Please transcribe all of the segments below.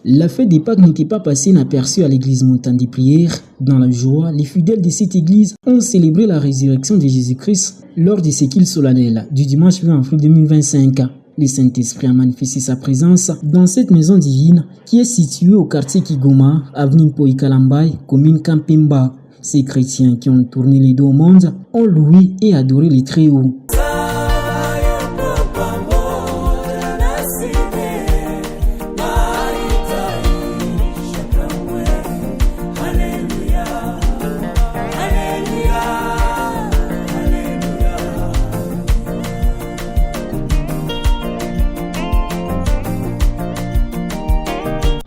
La fête des Pâques n'était pas passée inaperçue à l'église Montagne des Prières. Dans la joie, les fidèles de cette église ont célébré la résurrection de Jésus-Christ lors de séquelles solennelles du dimanche 20 avril 2025. Le Saint-Esprit a manifesté sa présence dans cette maison divine qui est située au quartier Kigoma, avenue Poïkalambay, commune Kampemba. Ces chrétiens qui ont tourné les dos au monde ont loué et adoré les Très-Hauts.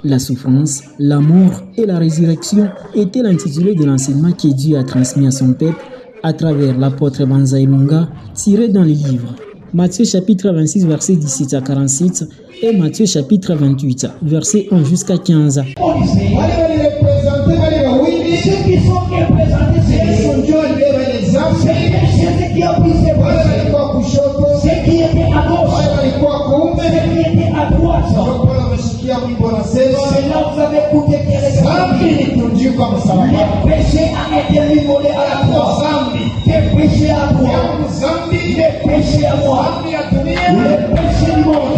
La souffrance, la mort et la résurrection étaient l'intitulé de l'enseignement que Dieu a transmis à son peuple à travers l'apôtre Banzai Lunga, tiré dans les livres Matthieu chapitre 26 verset 17 à 47 et Matthieu chapitre 28 verset 1 jusqu'à 15. Ceux qui sont représentés, c'est son Dieu, c'est qui a pris ses voix, c'est qui était à gauche, c'est qui était à droite. C'est là où vous avez écouté les péchés a été immolé à la croix. Tes péchés à toi, les péchés à moi, les péchés du monde.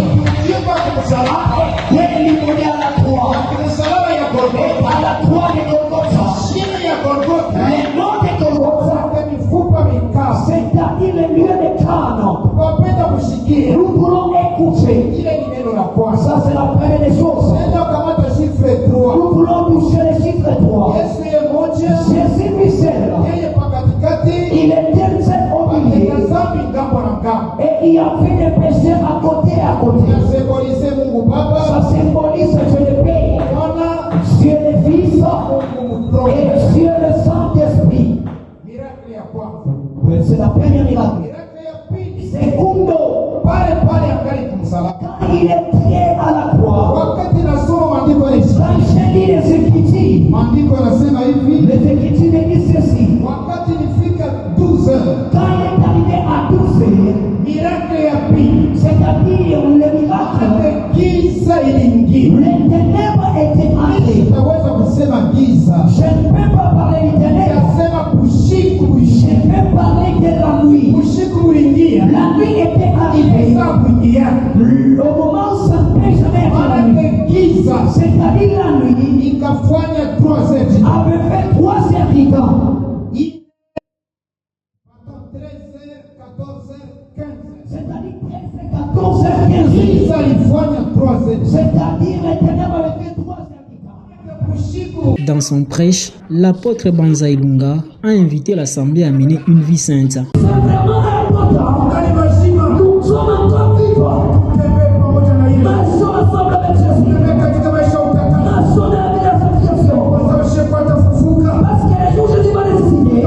A été immolé à la croix. À la croix de Golgotha. Le nom de Golgotha, c'est-à-dire le lieu de Canaan. Nous voulons écouter. Ça, c'est la première des choses. Nous voulons toucher le chiffre 3. Jésus Michel, il était seul au milieu. Et il y avait des péchés à côté et à côté. Ça symbolise Dieu le Père, Dieu le Fils et Dieu le Saint-Esprit. C'est la première miracle. Secondo, quand il est prié à la croix, quand je lis les Écritures, les Écritures me disent ceci. Quand il est arrivé à 12 heures, c'est-à-dire le miracle, les ténèbres étaient entrées. Je ne peux pas parler du ténèbre, je peux parler de la nuit. La nuit était arrivée. Au moment où ça ne peut jamais arriver, c'est-à-dire la nuit, avait fait 3 heures du temps. C'est-à-dire 14 heures, 15 heures. C'est-à-dire les ténèbres avaient fait 3 heures du temps. Dans son prêche, l'apôtre Banzai Lunga a invité l'assemblée à mener une vie sainte. C'est vraiment important. Nous sommes encore vivants. Marchons ensemble avec Jésus. Marchons dans la vie d'association. Parce que les jours Jésus va décider.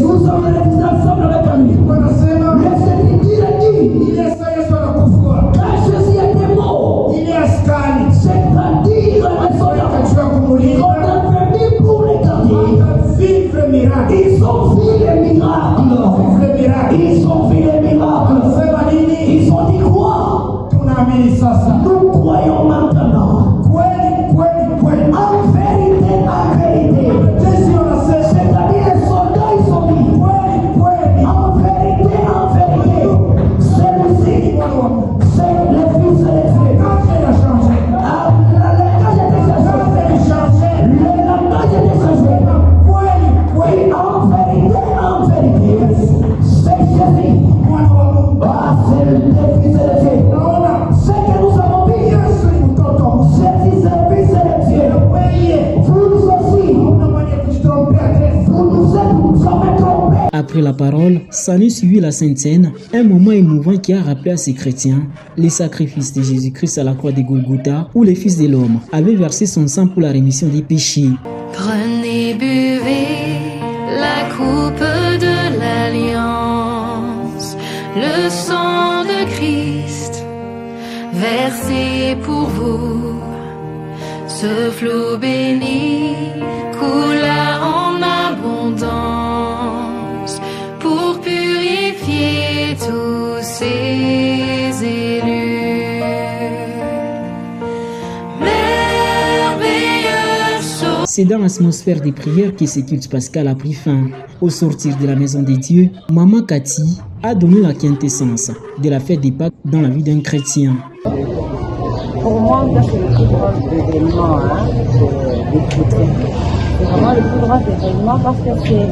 Nous sommes restés ensemble avec lui. Les Écritures disent quand Jésus était mort, c'est-à-dire qu'on a venu pour les garder. Ils ont vu les miracles. Ils ont vu les miracles. Ils ont dit quoi? Nous croyons maintenant. En vérité, c'est-à-dire les soldats, ils ont dit en vérité, celui-ci, c'est le Fils de Dieu. Le langage était changé. Et en vérité, c'est Jésus. C'est le Fils de Dieu. Ce que nous avons vu, Jésus, c'est le Fils de Dieu. Vous aussi, vous nous êtes jamais trompés. Après la parole, s'en suivi la Sainte Seine, un moment émouvant qui a rappelé à ces chrétiens les sacrifices de Jésus-Christ à la croix de Golgotha, où le Fils de l'homme avait versé son sang pour la rémission des péchés. Prenez, buvez la coupe de l'alliance, le sang de Christ versé pour vous. Ce flot béni coula en abondance pour purifier tous ses élus. Mais C'est dans l'atmosphère des prières que ce culte pascal a pris fin. Au sortir de la maison des dieux, Maman Cathy a donné la quintessence de la fête des Pâques dans la vie d'un chrétien. Pour moi, ça c'est le plus grand événement des chrétiens. C'est vraiment le plus grand événement parce que c'est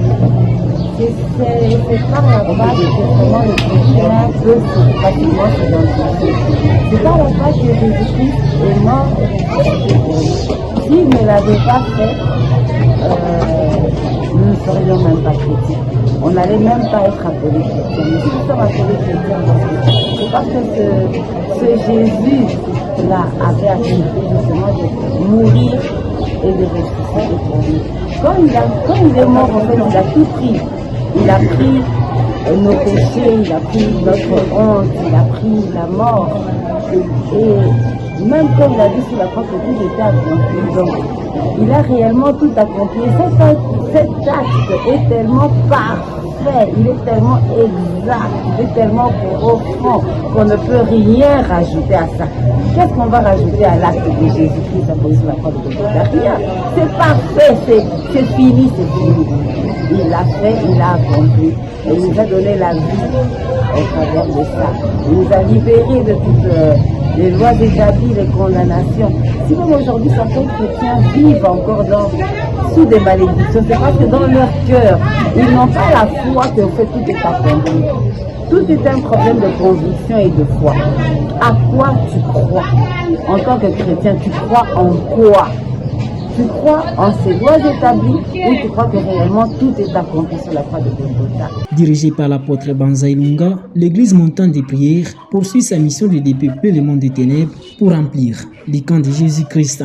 par la Pâque que vraiment le chrétien peut facilement s'identifier. C'est par la Pâque que Jésus-Christ est mort et ressuscité pour nous. S'il ne l'avait pas fait, nous ne serions même pas chrétiens. On n'allait même pas être appelés chrétiens. Mais si nous sommes appelés chrétiens, c'est parce que ce Jésus-là avait accepté justement de mourir et de ressusciter pour nous. Quand il est mort, en fait, il a tout pris. Il a pris nos péchés, il a pris notre honte, il a pris la mort. Et même quand il a dit sur la croix que tout était accompli, donc il a réellement tout accompli. Cet acte est tellement parfait, il est tellement exact, il est tellement profond qu'on ne peut rien rajouter à ça. Qu'est-ce qu'on va rajouter à l'acte de Jésus-Christ apposé sur la croix de Golgotha? Rien. C'est parfait, c'est fini, c'est fini. Il l'a fait, il l'a accompli. Et il nous a donné la vie au travers de ça. Il nous a libérés de toutes les lois établies, les condamnations. Si même aujourd'hui certains chrétiens vivent encore sous des malédictions, c'est parce que dans leur cœur, ils n'ont pas la foi que fait tout est accompli. Tout est un problème de conviction et de foi. À quoi tu crois? En tant que chrétien, tu crois en quoi? Tu crois en ces lois établies ou tu crois que réellement tout est accompli sur la croix de Golgotha? Dirigée par l'apôtre Banza Ilunga, l'église Montagne des Prières poursuit sa mission de dépeupler le monde des ténèbres pour remplir les camps de Jésus-Christ.